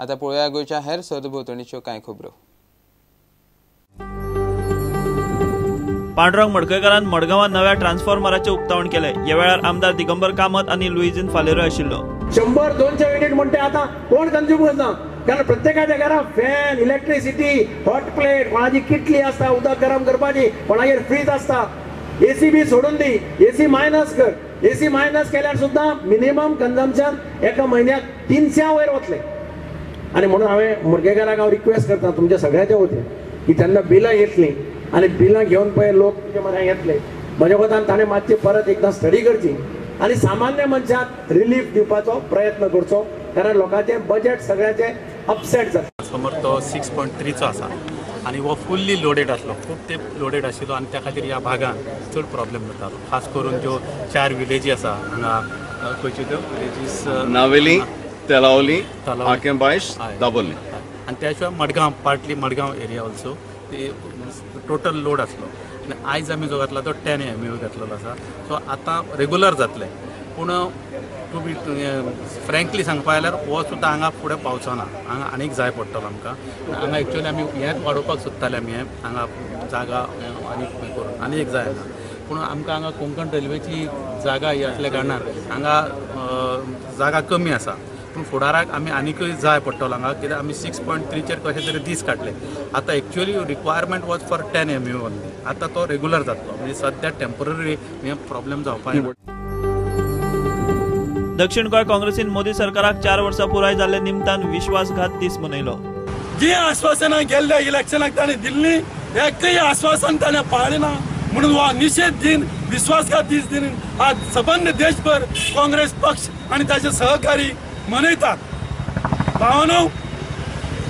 आता पळोवया गोंयच्या हेर सरभोंवतणीच्यो कांय खबरो। पांडुरंग मडकयकारान मडगांवां नव्या ट्रान्सफॉर्मराचें उक्तावण केलें। ह्या वेळार आमदार दिगंबर कामत आनी लुईजीन फालेरो आशिल्लो। 100-200 युनिट म्हणटे आता कोण कंज्यूम करता, कारण प्रत्येकाच्या घरात फॅन, इलेक्ट्रिसिटी, हॉट प्लेट, कोणाची किटली असता उदक गरम करपाची, कोणागेर फ्रीज असता। एसी बी सोडून दी, एसी मायनस कर। एसी मायनस केल्यार सुद्धा मिनिमम कंजम्पशन एका म्हयन्याक 300 वयर वतले। आणि म्हणून हांवें मडकयकाराक रिक्वेस्ट करता तुमच्या सगळ्याच्या वतीन की तेन्ना बिलां येतली आणि बिलां घेवन पळय लोक तुमच्या म्हऱ्यांत येतले, म्हज्या कोतान ताणें मातशी परत एकदां स्टडी करची आणि सामान्य मनशाक रिलीफ दिवपाचो प्रयत्न करचो, कारण लोकांचे बजेट सगळ्याचे अपसेट जाता। ट्रान्सफॉर्मर तो 6.3 चो आसा आणि वो फुल्ली लोडेड आसलो, खूब ते लोडेड आशिल्लो आणि त्या खातीर ह्या भागान चड प्रॉब्लेम जातालो। खास करून ज्यो 4 विलेजी आसा हांगा, खंयच्यो त्यो विलेजीस, नावेली, तेलावली, आकेंबाईश, दाबोली आणि त्या शिवाय Madgaon, partly Madgaon area also total load आसलो। आनी आयज आमी जो घातला तो 10 MMU घातलेलो आसा, सो आतां रेगुलर जातले। पूण टू बी फ्रँकली सांगपा जाल्यार हो सुद्दां हांगा फुडें पावचोना, हांगा आनीक जाय पडटलो आमकां। हांगा एक्चुअली आमी हेंच वाडोवपाक सोदताले, आमी हांगा जागा आनीक करून आनी एक जाय हांगा, पूण आमकां हांगा कोंकण रेल्वेची जागा ही आसल्या कारणान हांगा जागा कमी आसा। पूण फुडाराक आमी आनीकय जाय पडटलो हांगा, कित्याक आमी 6.3 चेर कशे तरी दीस काडले। आतां actually requirement was for 10 MMU only, आतां तो रेगुलर जातलो, म्हणजे सद्या टेम्पररी हे प्रॉब्लेम जावपाक ना। दक्षिण गोंय काँग्रेसीन मोदी सरकाराक 4 वर्सां पुराय जाल्ले निमतान विश्वासघात दीस मनयलो। जी आश्वासनां गेल्ल्या इलेक्शनाक ताणें दिल्ली, एकय आश्वासन ताणें पाळलें ना, म्हणून हो निशेध दिन, विश्वासघात दीस दिन आज सबंद देशभर काँग्रेस पक्ष आणि ताचे सहकारी मनयतात। भावानो,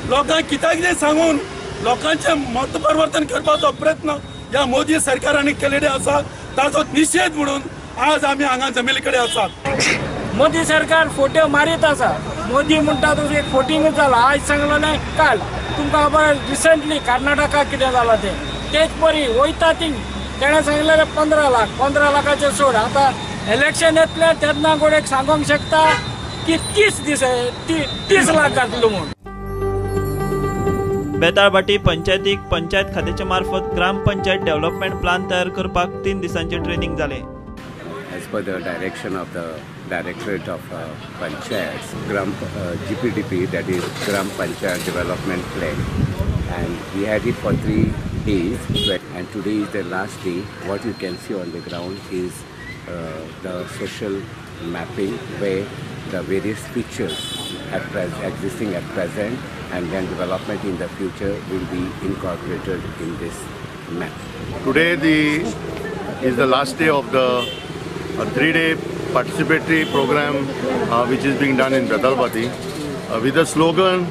लोकांक कित्याक कितें सांगून लोकांचें मत परिवर्तन करपाचो प्रयत्न ह्या मोदी सरकारान केलेले आसा, ताचो निशेध म्हणून आज आमी हांगा जमिल्ले कडेन आसात। मोदी सरकार फोटो मारीत आसा, मोदी म्हणटा तो एक फोटिंग जाला, आज सांगलो नाही काल तुमकां खबर रिसंटली कर्नाटका कितें जालां तेच परी वयता ती तेणें सांगलेले 15 लाखाचे सोड। आता इलेक्शन येतले तेन्ना गोडेक सांगूंक शकता की 30 लाख घातलो म्हणून। बेताळबाटी पंचायतीक पंचायत खात्याचे मार्फत ग्रामपंचायत डेव्हलपमेंट प्लान तयार करपाक 3 दिसांचे ट्रेनिंग जाले। As per the direction of the Directorate of Panchayats, GPDP, that is Gram Panchayat Development Plan, and we had it for 3 days, and today is the last day. What you can see on the ground is the social mapping, where the various features existing at present and then development in the future will be incorporated in this map. Today is the last day of the 3-day participatory program which is being done in Betalbati with the slogan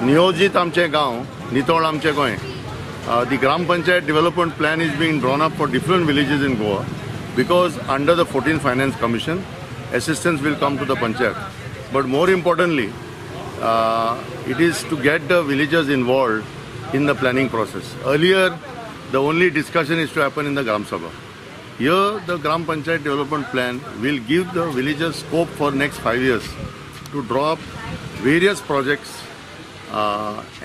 Niyojit Amche Gaon, Nitol Amche Goy. The Gram Panchayat Development Plan is being drawn up for different villages in Goa, because under the 14th Finance Commission assistance will come to the Panchayat. But more importantly, it is to get the villagers involved in the planning process. Earlier, the only discussion is to happen in the Gram Sabha. Here, the Gram Panchayat Development Plan will give the villagers scope for next 5 years to draw up various projects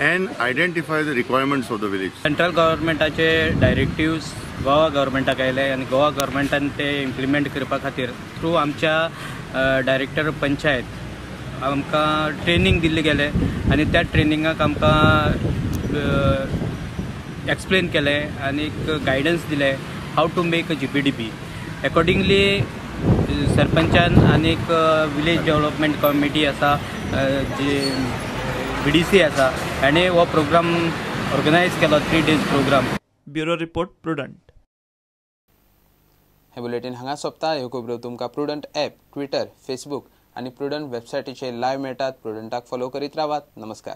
and identify the requirements of the village. Central governmentaचे directives Goa गव्हर्मेंटाक आयले आणि गोवा गव्हर्मेंटान ते implement करपा खातीर through आमच्या director panchayat आमकां training दिल्ले गेले आणि त्या ट्रेनिंगाक आमकां एक्सप्लेन केले आणि गायडन्स दिले how to make a GPDP. Accordingly सरपंचान आणि विलेज डेव्हलपमेंट कमिटी आसा, जी BDC आसा, आणि हो प्रोग्राम ऑर्गनायज केलो 3 days programme. Bureau report Prudent. हे बुलेटिन हांगा सोंपता। ह्यो खबरो तुमकां प्रुडंट ॲप, ट्विटर, फेसबुक आणि प्रुडंट वेबसायटीचेर लायव्ह मेळटात। प्रुडंटाक फॉलो करीत रावात। नमस्कार।